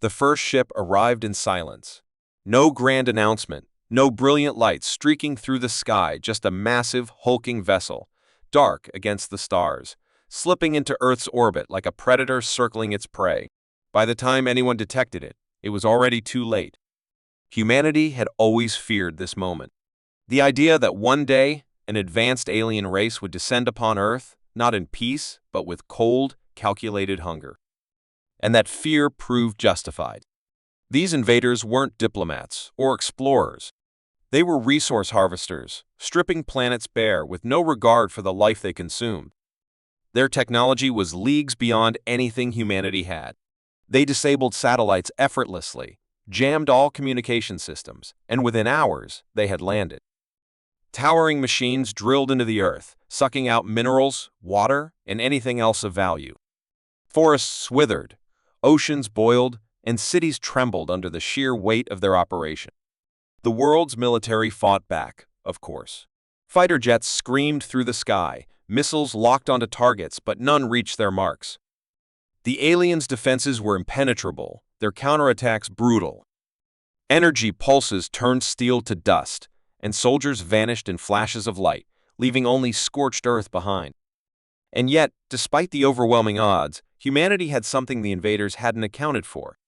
The first ship arrived in silence. No grand announcement, no brilliant lights streaking through the sky, just a massive, hulking vessel, dark against the stars, slipping into Earth's orbit like a predator circling its prey. By the time anyone detected it, it was already too late. Humanity had always feared this moment. The idea that one day an advanced alien race would descend upon Earth, not in peace, but with cold, calculated hunger. And that fear proved justified. These invaders weren't diplomats or explorers. They were resource harvesters, stripping planets bare with no regard for the life they consumed. Their technology was leagues beyond anything humanity had. They disabled satellites effortlessly, jammed all communication systems, and within hours, they had landed. Towering machines drilled into the earth, sucking out minerals, water, and anything else of value. Forests withered, oceans boiled, and cities trembled under the sheer weight of their operation. The world's military fought back, of course. Fighter jets screamed through the sky, missiles locked onto targets, but none reached their marks. The aliens' defenses were impenetrable, their counterattacks brutal. Energy pulses turned steel to dust, and soldiers vanished in flashes of light, leaving only scorched earth behind. And yet, despite the overwhelming odds, humanity had something the invaders hadn't accounted for.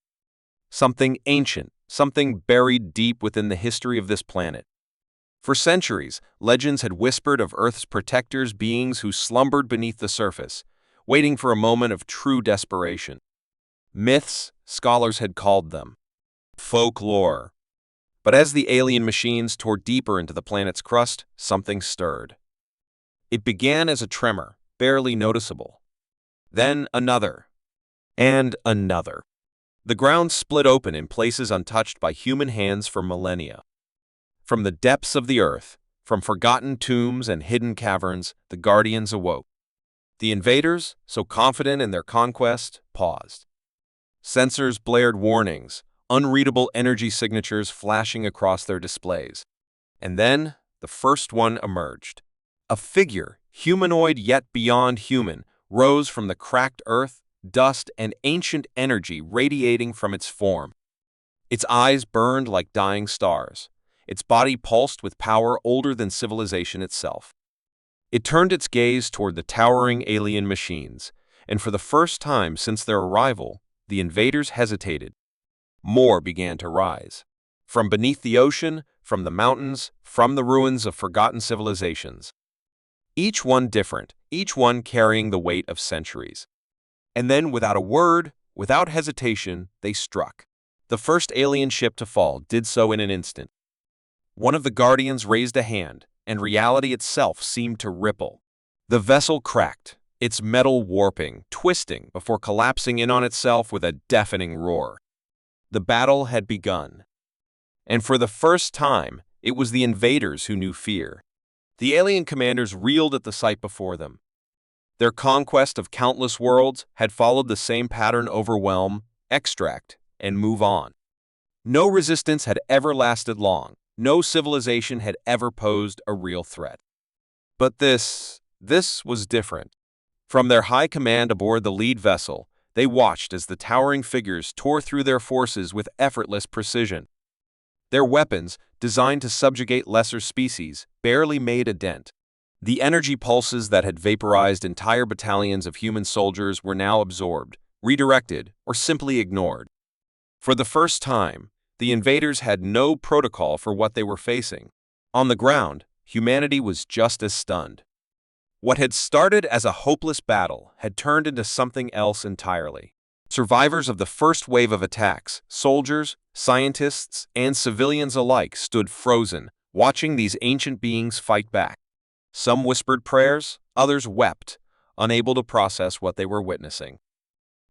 Something ancient, something buried deep within the history of this planet. For centuries, legends had whispered of Earth's protectors, beings who slumbered beneath the surface, waiting for a moment of true desperation. Myths, scholars had called them. Folklore. But as the alien machines tore deeper into the planet's crust, something stirred. It began as a tremor, barely noticeable. Then another. And another. The ground split open in places untouched by human hands for millennia. From the depths of the earth, from forgotten tombs and hidden caverns, the guardians awoke. The invaders, so confident in their conquest, paused. Sensors blared warnings, unreadable energy signatures flashing across their displays. And then, the first one emerged. A figure, humanoid yet beyond human, rose from the cracked earth, dust and ancient energy radiating from its form. Its eyes burned like dying stars. Its body pulsed with power older than civilization itself. It turned its gaze toward the towering alien machines, and for the first time since their arrival, the invaders hesitated. More began to rise. From beneath the ocean, from the mountains, from the ruins of forgotten civilizations. Each one different, each one carrying the weight of centuries. And then, without a word, without hesitation, they struck. The first alien ship to fall did so in an instant. One of the guardians raised a hand, and reality itself seemed to ripple. The vessel cracked, its metal warping, twisting, before collapsing in on itself with a deafening roar. The battle had begun. And for the first time, it was the invaders who knew fear. The alien commanders reeled at the sight before them. Their conquest of countless worlds had followed the same pattern: overwhelm, extract, and move on. No resistance had ever lasted long. No civilization had ever posed a real threat. But this was different. From their high command aboard the lead vessel, they watched as the towering figures tore through their forces with effortless precision. Their weapons, designed to subjugate lesser species, barely made a dent. The energy pulses that had vaporized entire battalions of human soldiers were now absorbed, redirected, or simply ignored. For the first time, the invaders had no protocol for what they were facing. On the ground, humanity was just as stunned. What had started as a hopeless battle had turned into something else entirely. Survivors of the first wave of attacks, soldiers, scientists, and civilians alike stood frozen, watching these ancient beings fight back. Some whispered prayers, others wept, unable to process what they were witnessing.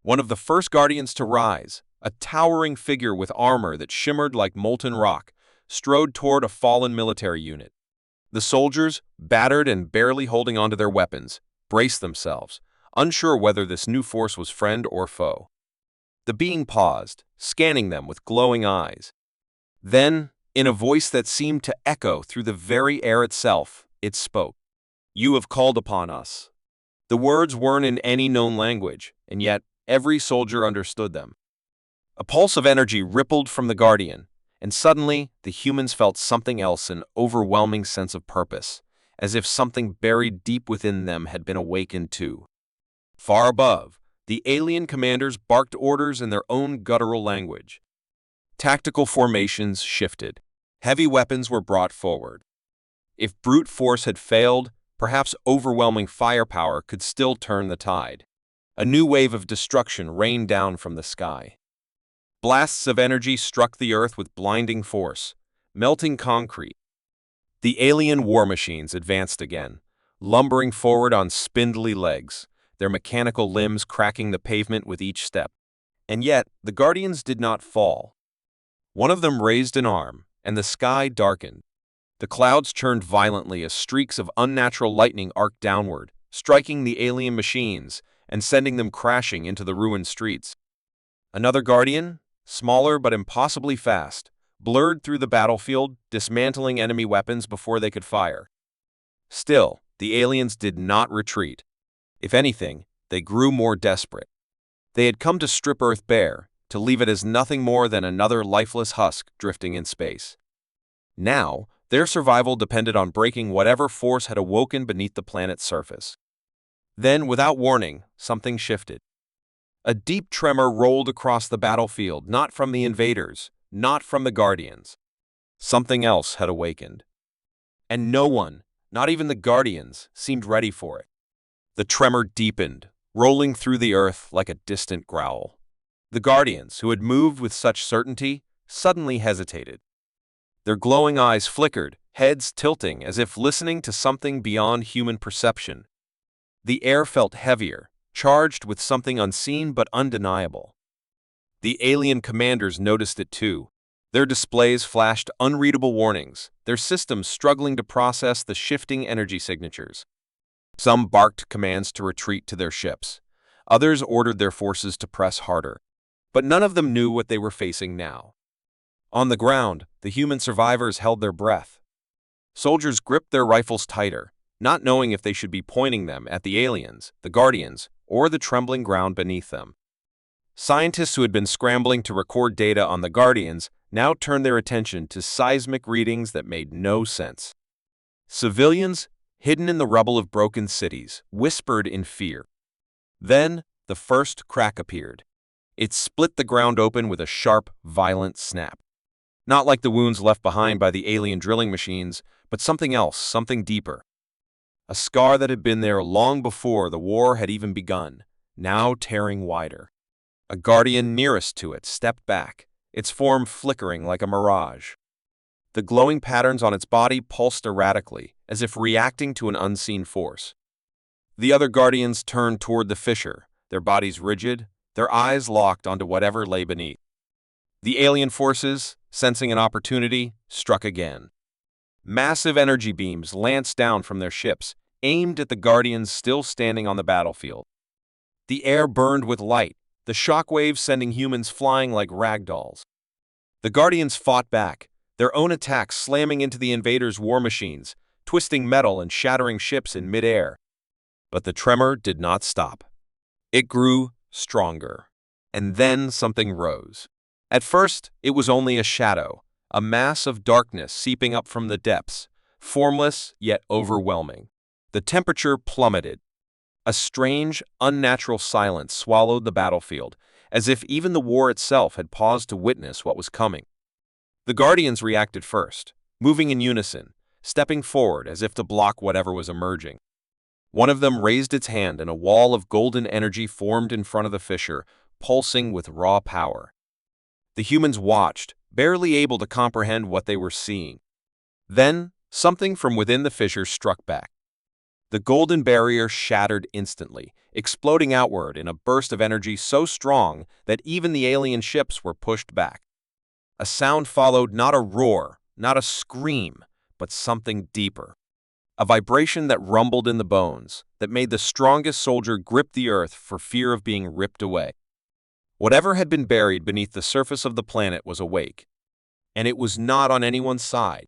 One of the first guardians to rise, a towering figure with armor that shimmered like molten rock, strode toward a fallen military unit. The soldiers, battered and barely holding onto their weapons, braced themselves, unsure whether this new force was friend or foe. The being paused, scanning them with glowing eyes. Then, in a voice that seemed to echo through the very air itself, it spoke. "You have called upon us." The words weren't in any known language, and yet every soldier understood them. A pulse of energy rippled from the Guardian, and suddenly the humans felt something else, an overwhelming sense of purpose, as if something buried deep within them had been awakened too. Far above, the alien commanders barked orders in their own guttural language. Tactical formations shifted. Heavy weapons were brought forward. If brute force had failed, perhaps overwhelming firepower could still turn the tide. A new wave of destruction rained down from the sky. Blasts of energy struck the earth with blinding force, melting concrete. The alien war machines advanced again, lumbering forward on spindly legs, their mechanical limbs cracking the pavement with each step. And yet, the Guardians did not fall. One of them raised an arm, and the sky darkened. The clouds churned violently as streaks of unnatural lightning arced downward, striking the alien machines and sending them crashing into the ruined streets. Another Guardian, smaller but impossibly fast, blurred through the battlefield, dismantling enemy weapons before they could fire. Still, the aliens did not retreat. If anything, they grew more desperate. They had come to strip Earth bare, to leave it as nothing more than another lifeless husk drifting in space. Now, their survival depended on breaking whatever force had awoken beneath the planet's surface. Then, without warning, something shifted. A deep tremor rolled across the battlefield, not from the invaders, not from the Guardians. Something else had awakened. And no one, not even the Guardians, seemed ready for it. The tremor deepened, rolling through the earth like a distant growl. The Guardians, who had moved with such certainty, suddenly hesitated. Their glowing eyes flickered, heads tilting as if listening to something beyond human perception. The air felt heavier, charged with something unseen but undeniable. The alien commanders noticed it too. Their displays flashed unreadable warnings, their systems struggling to process the shifting energy signatures. Some barked commands to retreat to their ships. Others ordered their forces to press harder. But none of them knew what they were facing now. On the ground, the human survivors held their breath. Soldiers gripped their rifles tighter, not knowing if they should be pointing them at the aliens, the Guardians, or the trembling ground beneath them. Scientists who had been scrambling to record data on the Guardians now turned their attention to seismic readings that made no sense. Civilians, hidden in the rubble of broken cities, whispered in fear. Then, the first crack appeared. It split the ground open with a sharp, violent snap. Not like the wounds left behind by the alien drilling machines, but something else, something deeper. A scar that had been there long before the war had even begun, now tearing wider. A Guardian nearest to it stepped back, its form flickering like a mirage. The glowing patterns on its body pulsed erratically, as if reacting to an unseen force. The other Guardians turned toward the fissure, their bodies rigid, their eyes locked onto whatever lay beneath. The alien forces, sensing an opportunity, struck again. Massive energy beams lanced down from their ships, aimed at the Guardians still standing on the battlefield. The air burned with light, the shockwaves sending humans flying like ragdolls. The Guardians fought back, their own attacks slamming into the invaders' war machines, twisting metal and shattering ships in midair. But the tremor did not stop. It grew stronger. And then something rose. At first, it was only a shadow, a mass of darkness seeping up from the depths, formless yet overwhelming. The temperature plummeted. A strange, unnatural silence swallowed the battlefield, as if even the war itself had paused to witness what was coming. The Guardians reacted first, moving in unison, stepping forward as if to block whatever was emerging. One of them raised its hand and a wall of golden energy formed in front of the fissure, pulsing with raw power. The humans watched, barely able to comprehend what they were seeing. Then, something from within the fissure struck back. The golden barrier shattered instantly, exploding outward in a burst of energy so strong that even the alien ships were pushed back. A sound followed, not a roar, not a scream, but something deeper. A vibration that rumbled in the bones, that made the strongest soldier grip the earth for fear of being ripped away. Whatever had been buried beneath the surface of the planet was awake. And it was not on anyone's side.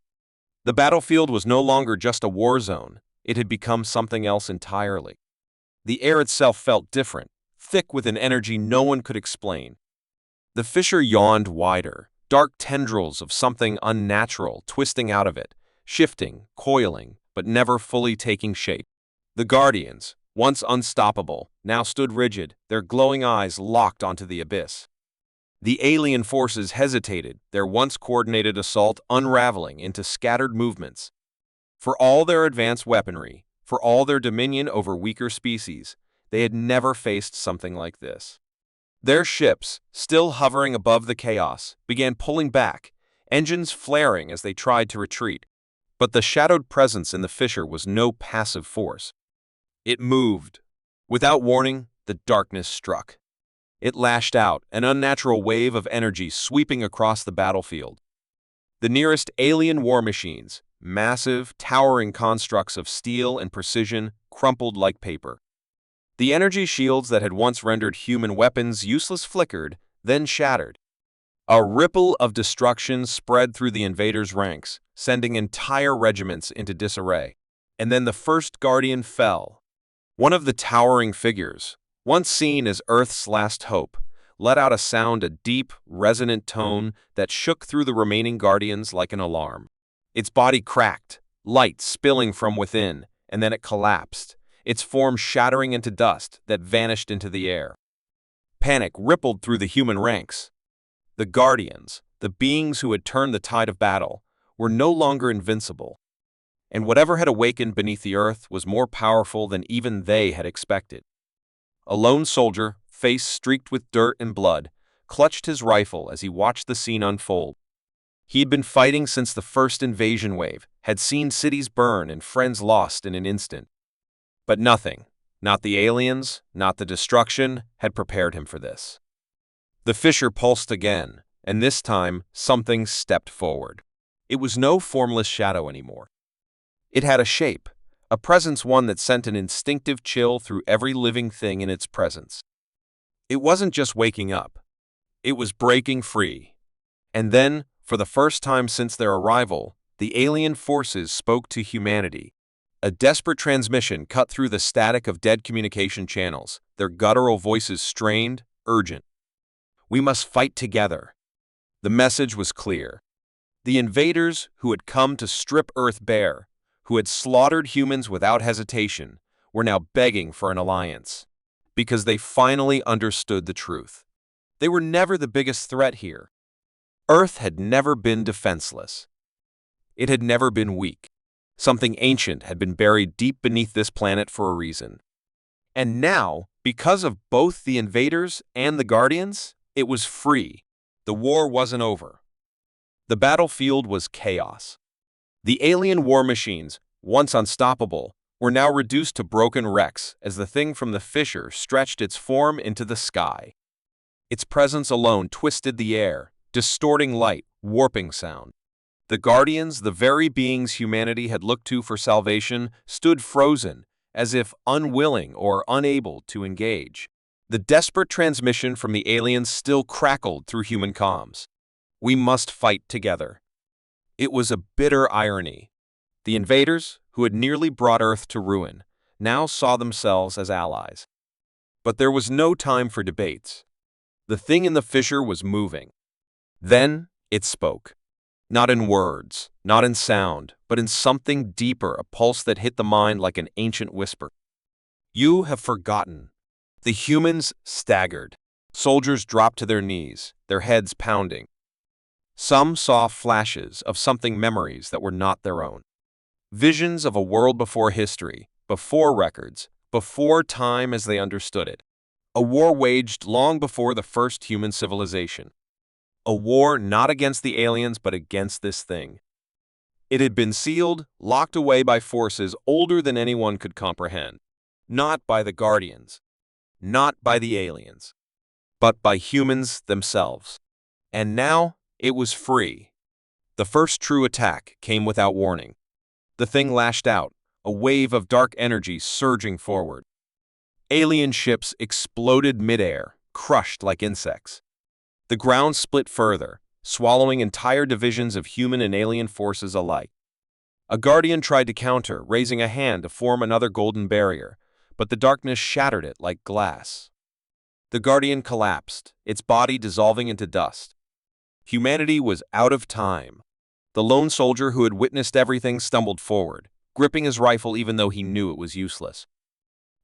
The battlefield was no longer just a war zone. It had become something else entirely. The air itself felt different, thick with an energy no one could explain. The fissure yawned wider, dark tendrils of something unnatural twisting out of it, shifting, coiling, but never fully taking shape. The Guardians, once unstoppable, now stood rigid, their glowing eyes locked onto the abyss. The alien forces hesitated, their once coordinated assault unraveling into scattered movements. For all their advanced weaponry, for all their dominion over weaker species, they had never faced something like this. Their ships, still hovering above the chaos, began pulling back, engines flaring as they tried to retreat. But the shadowed presence in the fissure was no passive force. It moved. Without warning, the darkness struck. It lashed out, an unnatural wave of energy sweeping across the battlefield. The nearest alien war machines, massive, towering constructs of steel and precision, crumpled like paper. The energy shields that had once rendered human weapons useless flickered, then shattered. A ripple of destruction spread through the invaders' ranks, sending entire regiments into disarray. And then the first Guardian fell. One of the towering figures, once seen as Earth's last hope, let out a deep, resonant tone that shook through the remaining Guardians like an alarm. Its body cracked, light spilling from within, and then it collapsed, its form shattering into dust that vanished into the air. Panic rippled through the human ranks. The Guardians, the beings who had turned the tide of battle, were no longer invincible. And whatever had awakened beneath the earth was more powerful than even they had expected. A lone soldier, face streaked with dirt and blood, clutched his rifle as he watched the scene unfold. He had been fighting since the first invasion wave, had seen cities burn and friends lost in an instant. But nothing, not the aliens, not the destruction, had prepared him for this. The fissure pulsed again, and this time something stepped forward. It was no formless shadow anymore. It had a shape, a presence, one that sent an instinctive chill through every living thing in its presence. It wasn't just waking up. It was breaking free. And then, for the first time since their arrival, the alien forces spoke to humanity. A desperate transmission cut through the static of dead communication channels, their guttural voices strained, urgent. "We must fight together." The message was clear. The invaders, who had come to strip Earth bare, who had slaughtered humans without hesitation, were now begging for an alliance. Because they finally understood the truth. They were never the biggest threat here. Earth had never been defenseless. It had never been weak. Something ancient had been buried deep beneath this planet for a reason. And now, because of both the invaders and the Guardians, it was free. The war wasn't over. The battlefield was chaos. The alien war machines, once unstoppable, were now reduced to broken wrecks as the thing from the fissure stretched its form into the sky. Its presence alone twisted the air, distorting light, warping sound. The Guardians, the very beings humanity had looked to for salvation, stood frozen, as if unwilling or unable to engage. The desperate transmission from the aliens still crackled through human comms. "We must fight together." It was a bitter irony. The invaders, who had nearly brought Earth to ruin, now saw themselves as allies. But there was no time for debates. The thing in the fissure was moving. Then it spoke. Not in words, not in sound, but in something deeper, a pulse that hit the mind like an ancient whisper. "You have forgotten." The humans staggered. Soldiers dropped to their knees, their heads pounding. Some saw flashes of something, memories that were not their own. Visions of a world before history, before records, before time as they understood it. A war waged long before the first human civilization. A war not against the aliens but against this thing. It had been sealed, locked away by forces older than anyone could comprehend. Not by the Guardians. Not by the aliens. But by humans themselves. And now it was free. The first true attack came without warning. The thing lashed out, a wave of dark energy surging forward. Alien ships exploded midair, crushed like insects. The ground split further, swallowing entire divisions of human and alien forces alike. A Guardian tried to counter, raising a hand to form another golden barrier, but the darkness shattered it like glass. The Guardian collapsed, its body dissolving into dust. Humanity was out of time. The lone soldier who had witnessed everything stumbled forward, gripping his rifle even though he knew it was useless.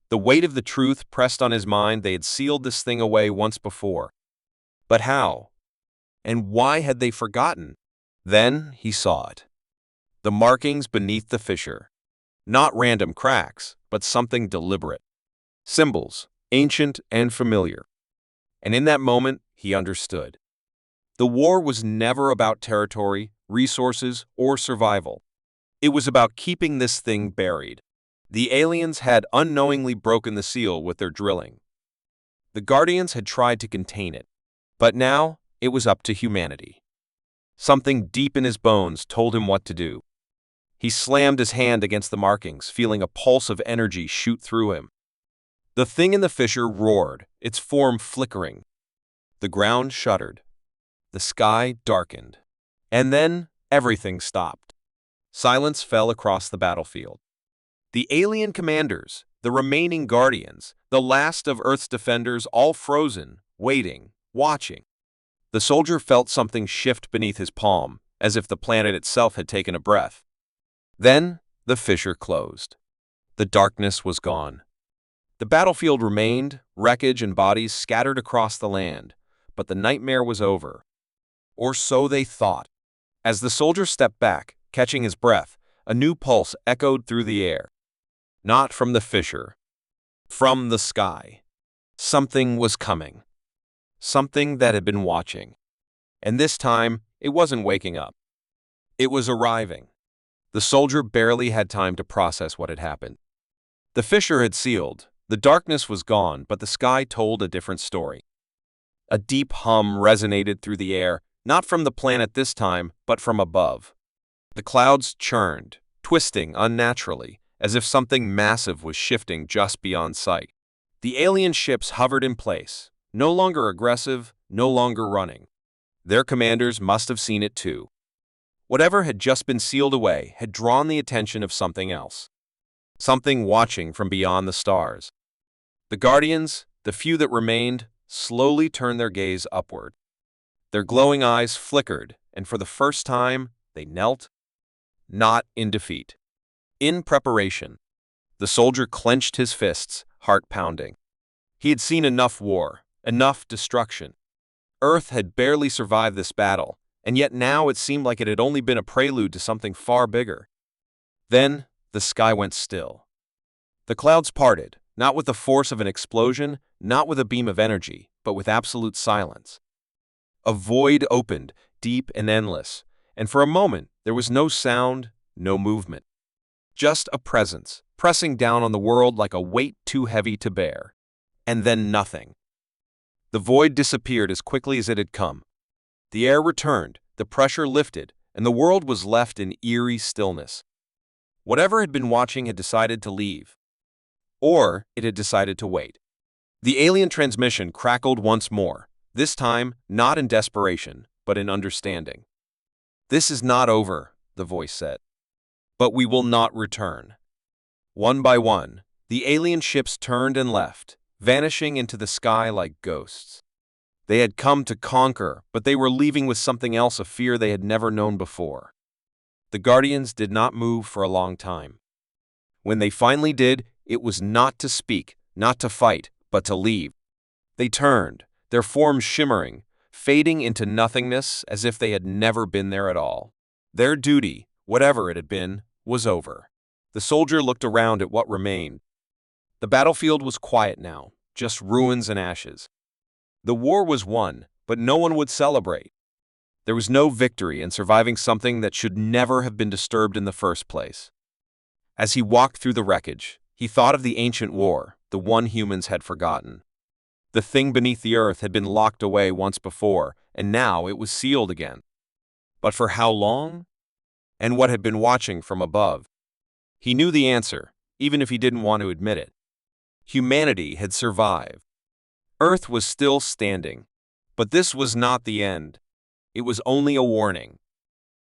The weight of the truth pressed on his mind. They had sealed this thing away once before. But how? And why had they forgotten? Then he saw it. The markings beneath the fissure. Not random cracks, but something deliberate. Symbols, ancient and familiar. And in that moment, he understood. The war was never about territory, resources, or survival. It was about keeping this thing buried. The aliens had unknowingly broken the seal with their drilling. The Guardians had tried to contain it, but now it was up to humanity. Something deep in his bones told him what to do. He slammed his hand against the markings, feeling a pulse of energy shoot through him. The thing in the fissure roared, its form flickering. The ground shuddered. The sky darkened. And then everything stopped. Silence fell across the battlefield. The alien commanders, the remaining Guardians, the last of Earth's defenders, all frozen, waiting, watching. The soldier felt something shift beneath his palm, as if the planet itself had taken a breath. Then the fissure closed. The darkness was gone. The battlefield remained, wreckage and bodies scattered across the land, but the nightmare was over. Or so they thought. As the soldier stepped back, catching his breath, a new pulse echoed through the air. Not from the fissure. From the sky. Something was coming. Something that had been watching. And this time, it wasn't waking up. It was arriving. The soldier barely had time to process what had happened. The fissure had sealed, the darkness was gone, but the sky told a different story. A deep hum resonated through the air, not from the planet this time, but from above. The clouds churned, twisting unnaturally, as if something massive was shifting just beyond sight. The alien ships hovered in place, no longer aggressive, no longer running. Their commanders must have seen it too. Whatever had just been sealed away had drawn the attention of something else. Something watching from beyond the stars. The Guardians, the few that remained, slowly turned their gaze upward. Their glowing eyes flickered, and for the first time, they knelt. Not in defeat. In preparation. The soldier clenched his fists, heart pounding. He had seen enough war, enough destruction. Earth had barely survived this battle, and yet now it seemed like it had only been a prelude to something far bigger. Then the sky went still. The clouds parted, not with the force of an explosion, not with a beam of energy, but with absolute silence. A void opened, deep and endless, and for a moment there was no sound, no movement. Just a presence, pressing down on the world like a weight too heavy to bear. And then nothing. The void disappeared as quickly as it had come. The air returned, the pressure lifted, and the world was left in eerie stillness. Whatever had been watching had decided to leave. Or it had decided to wait. The alien transmission crackled once more, this time not in desperation, but in understanding. "This is not over," the voice said. "But we will not return." One by one, the alien ships turned and left, vanishing into the sky like ghosts. They had come to conquer, but they were leaving with something else, a fear they had never known before. The Guardians did not move for a long time. When they finally did, it was not to speak, not to fight, but to leave. They turned, their forms shimmering, fading into nothingness as if they had never been there at all. Their duty, whatever it had been, was over. The soldier looked around at what remained. The battlefield was quiet now, just ruins and ashes. The war was won, but no one would celebrate. There was no victory in surviving something that should never have been disturbed in the first place. As he walked through the wreckage, he thought of the ancient war, the one humans had forgotten. The thing beneath the earth had been locked away once before, and now it was sealed again. But for how long? And what had been watching from above? He knew the answer, even if he didn't want to admit it. Humanity had survived. Earth was still standing. But this was not the end. It was only a warning.